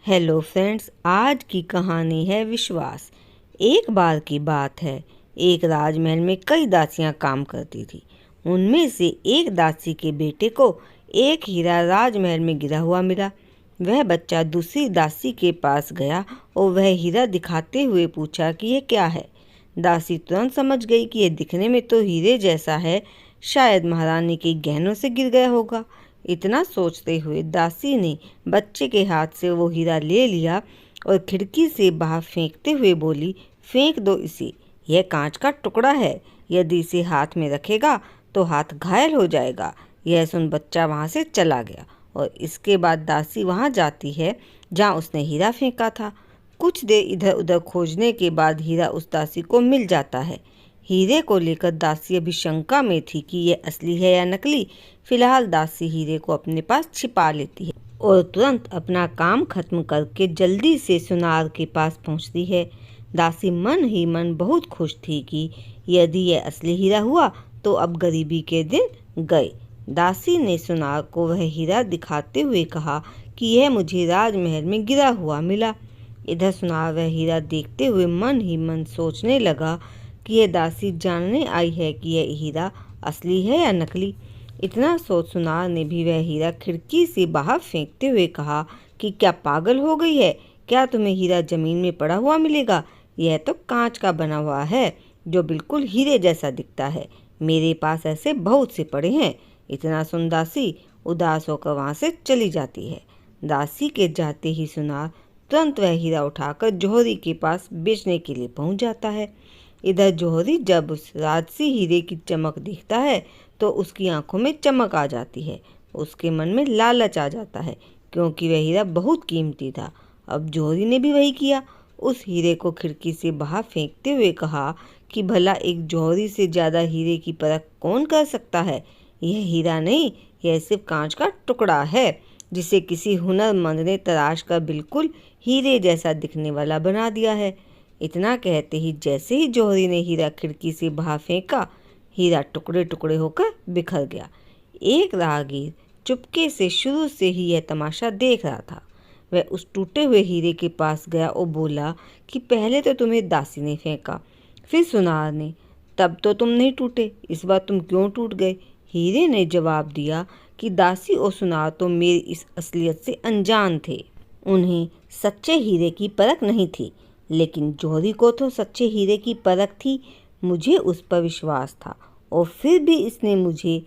Hello friends, आज की कहानी है विश्वास। एक बार की बात है, एक राजमहल में कई दासियां काम करती थी। उनमें से एक दासी के बेटे को एक हीरा राजमहल में गिरा हुआ मिला। वह बच्चा दूसरी दासी के पास गया और वह हीरा दिखाते हुए पूछा कि यह क्या है। दासी तुरंत समझ गई कि यह दिखने में तो हीरे जैसा है, शायद महारानी के गहनों से गिर गया होगा। इतना सोचते हुए दासी ने बच्चे के हाथ से वो हीरा ले लिया और खिड़की से बाहर फेंकते हुए बोली, फेंक दो इसे, यह कांच का टुकड़ा है, यदि इसे हाथ में रखेगा तो हाथ घायल हो जाएगा। यह सुन बच्चा वहाँ से चला गया और इसके बाद दासी वहाँ जाती है जहाँ उसने हीरा फेंका था। कुछ देर इधर उधर खोजने के बाद हीरा उस दासी को मिल जाता है। हीरे को लेकर दासी अभी शंका में थी कि यह असली है या नकली। फिलहाल दासी हीरे को अपने पास छिपा लेती है और तुरंत अपना काम खत्म करके जल्दी से सुनार के पास पहुंचती है। दासी मन ही मन बहुत खुश थी कि यदि यह असली हीरा हुआ तो अब गरीबी के दिन गए। दासी ने सुनार को वह हीरा दिखाते हुए कहा कि यह मुझे राजमहल में गिरा हुआ मिला। इधर सुनार वह हीरा देखते हुए मन ही मन सोचने लगा कि यह दासी जानने आई है कि यह हीरा असली है या नकली। इतना सोच सुनार ने भी वह हीरा खिड़की से बाहर फेंकते हुए कहा कि क्या पागल हो गई है, क्या तुम्हें हीरा जमीन में पड़ा हुआ मिलेगा? यह तो कांच का बना हुआ है जो बिल्कुल हीरे जैसा दिखता है। मेरे पास ऐसे बहुत से पड़े हैं। इतना सुन दासी उदास होकर वहाँ से चली जाती है। दासी के जाते ही सुनार तुरंत वह हीरा उठाकर जौहरी के पास बेचने के लिए पहुँच जाता है। इधर जौहरी जब उस राजसी हीरे की चमक देखता है तो उसकी आंखों में चमक आ जाती है। उसके मन में लालच आ जाता है क्योंकि वह हीरा बहुत कीमती था। अब जौहरी ने भी वही किया। उस हीरे को खिड़की से बाहर फेंकते हुए कहा कि भला एक जौहरी से ज़्यादा हीरे की परख कौन कर सकता है? यह हीरा नहीं, यह सिर्फ कांच का टुकड़ा है जिसे किसी हुनरमंद ने तराश कर बिल्कुल हीरे जैसा दिखने वाला बना दिया है। इतना कहते ही जैसे ही जौहरी ने हीरा खिड़की से बाहर फेंका, हीरा टुकड़े टुकड़े होकर बिखर गया। एक राहगीर चुपके से शुरू से ही यह तमाशा देख रहा था। वह उस टूटे हुए हीरे के पास गया और बोला कि पहले तो तुम्हें दासी ने फेंका, फिर सुनार ने, तब तो तुम नहीं टूटे, इस बार तुम क्यों टूट गए? हीरे ने जवाब दिया कि दासी और सुनार तो मेरी इस असलियत से अनजान थे। उन्हें सच्चे हीरे की परख नहीं थी, लेकिन जौहरी को तो सच्चे हीरे की परख थी। मुझे उस पर विश्वास था और फिर भी इसने मुझे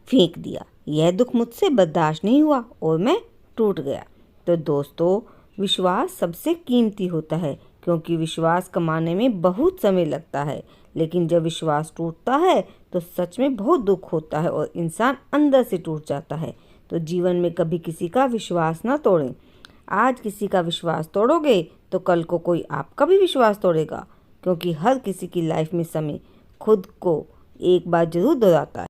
फेंक दिया। यह दुख मुझसे बर्दाश्त नहीं हुआ और मैं टूट गया। तो दोस्तों, विश्वास सबसे कीमती होता है क्योंकि विश्वास कमाने में बहुत समय लगता है, लेकिन जब विश्वास टूटता है तो सच में बहुत दुख होता है और इंसान अंदर से टूट जाता है। तो जीवन में कभी किसी का विश्वास ना तोड़ें। आज किसी का विश्वास तोड़ोगे तो कल को कोई आपका भी विश्वास तोड़ेगा, क्योंकि हर किसी की लाइफ में समय खुद को एक बार जरूर दोहराता है।